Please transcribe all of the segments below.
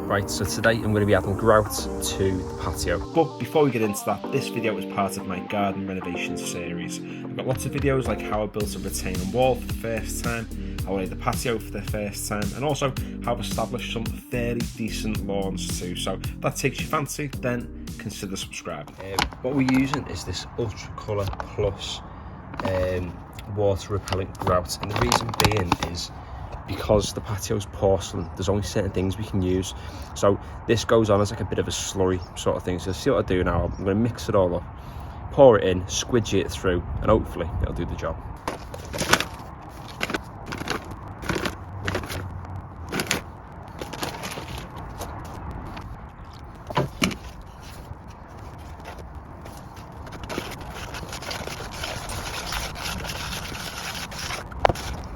Right, so today I'm going to be adding grout to the patio. But before we get into that, this video is part of my garden renovation series. I've got lots of videos like how I built a retaining wall for the first time, how I laid the patio for the first time, and also how I've established some fairly decent lawns too. So if that takes your fancy, then consider subscribing. What we're using is this Ultra Colour Plus water repellent grout, and the reason being is because the patio's porcelain, there's only certain things we can use. So this goes on as like a bit of a slurry sort of thing. So see what I do now, I'm going to mix it all up, pour it in, squidgy it through, and hopefully it'll do the job.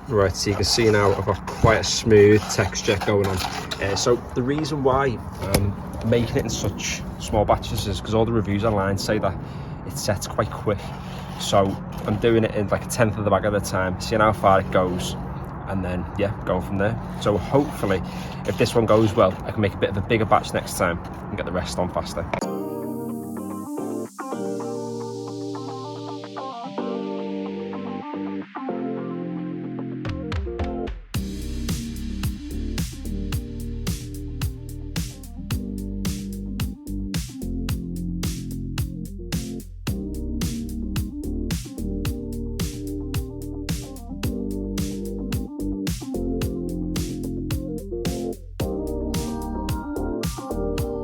Right, so you can see now I've got quite a smooth texture going on. So the reason why I'm making it in such small batches is because all the reviews online say that it sets quite quick. So I'm doing it in like a tenth of the bag at a time, seeing how far it goes, and then yeah, going from there. So hopefully, if this one goes well, I can make a bit of a bigger batch next time and get the rest on faster.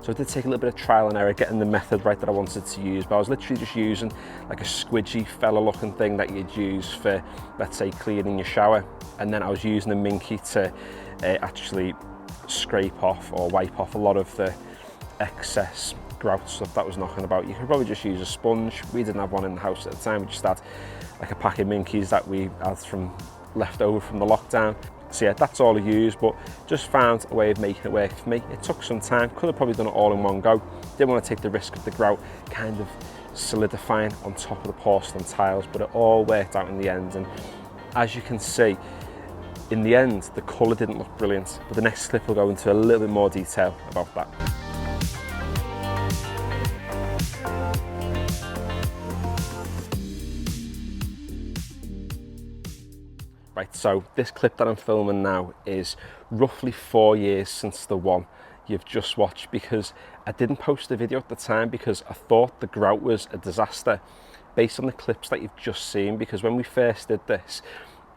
So I did take a little bit of trial and error getting the method right that I wanted to use, but I was literally just using like a squidgy fella looking thing that you'd use for, let's say, cleaning your shower, and then I was using a minky to actually scrape off or wipe off a lot of the excess grout stuff that was knocking about. You could probably just use a sponge. We didn't have one in the house at the time, we just had like a pack of minkies that we had from left over from the lockdown. So yeah, that's all I used, but just found a way of making it work for me. It took some time, could have probably done it all in one go. Didn't want to take the risk of the grout kind of solidifying on top of the porcelain tiles, but it all worked out in the end. And as you can see, in the end, the colour didn't look brilliant, but the next clip will go into a little bit more detail about that. Right, so this clip that I'm filming now is roughly 4 years since the one you've just watched, because I didn't post the video at the time because I thought the grout was a disaster based on the clips that you've just seen, because when we first did this,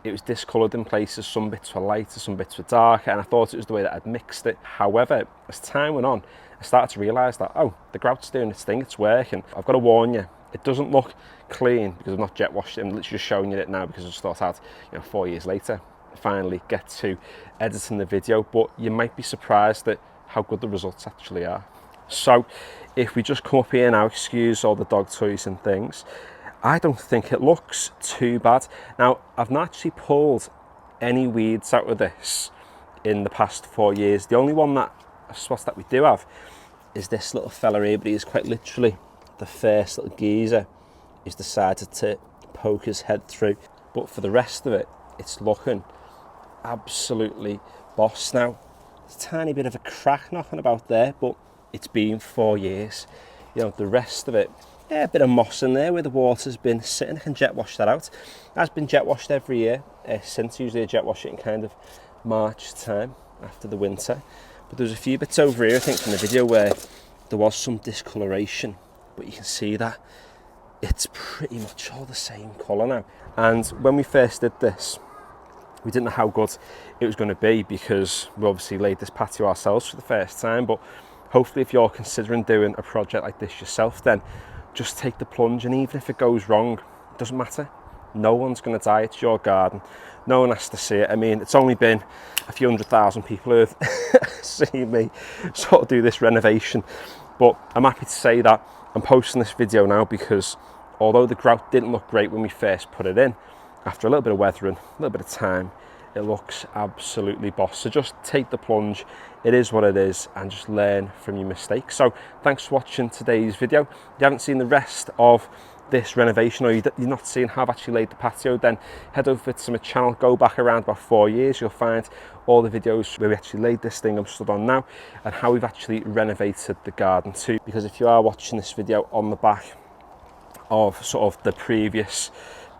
it was discoloured in places, some bits were lighter, some bits were darker, and I thought it was the way that I'd mixed it. However, as time went on, I started to realise that, oh, the grout's doing its thing, it's working. I've got to warn you, it doesn't look clean because I've not jet washed it. I'm literally just showing you it now because I just thought I'd, 4 years later, finally get to editing the video, but you might be surprised at how good the results actually are. So if we just come up here now, excuse all the dog toys and things, I don't think it looks too bad. Now, I've not actually pulled any weeds out of this in the past 4 years. The only one spot that we do have is this little fella here, but he is quite literally the first little geezer who's decided to poke his head through. But for the rest of it, it's looking absolutely boss. Now, there's a tiny bit of a crack knocking about there, but it's been 4 years. The rest of it, yeah, a bit of moss in there where the water's been sitting. I can jet wash that out. It has been jet washed every year since. Usually I jet wash it in kind of March time after the winter. But there's a few bits over here, I think, from the video where there was some discoloration, but you can see that it's pretty much all the same colour now. And when we first did this, we didn't know how good it was going to be because we obviously laid this patio ourselves for the first time. But hopefully, if you're considering doing a project like this yourself, then just take the plunge, and even if it goes wrong, it doesn't matter. No one's going to die. It's your garden. No one has to see it. I mean, it's only been a few 100,000 people who have seen me sort of do this renovation. But I'm happy to say that I'm posting this video now because although the grout didn't look great when we first put it in, after a little bit of weathering, a little bit of time, it looks absolutely boss. So just take the plunge. It is what it is, and just learn from your mistakes. So thanks for watching today's video. If you haven't seen the rest of this renovation, or you're not seeing how I've actually laid the patio, then head over to my channel, go back around about 4 years, you'll find all the videos where we actually laid this thing I'm stood on now and how we've actually renovated the garden too. Because if you are watching this video on the back of sort of the previous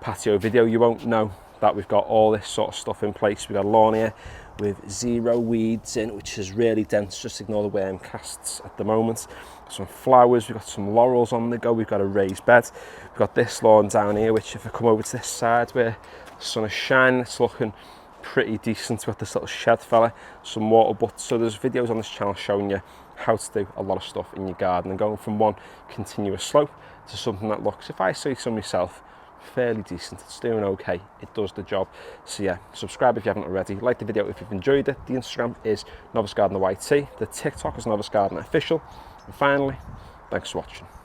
patio video, you won't know that we've got all this sort of stuff in place. We've got a lawn here with 0 weeds in, which is really dense. Just ignore the worm casts at the moment. Some flowers, we've got some laurels on the go, we've got a raised bed. We've got this lawn down here, which if I come over to this side where the sun is shining, it's looking pretty decent. We've got this little shed fella, some water butts. So there's videos on this channel showing you how to do a lot of stuff in your garden and going from one continuous slope to something that looks, if I say so myself, fairly decent. It's doing okay, it does the job. So yeah, subscribe if you haven't already, like the video if you've enjoyed it. The Instagram is Novice Gardener YT, the TikTok is Novice Gardener Official, and finally, thanks for watching.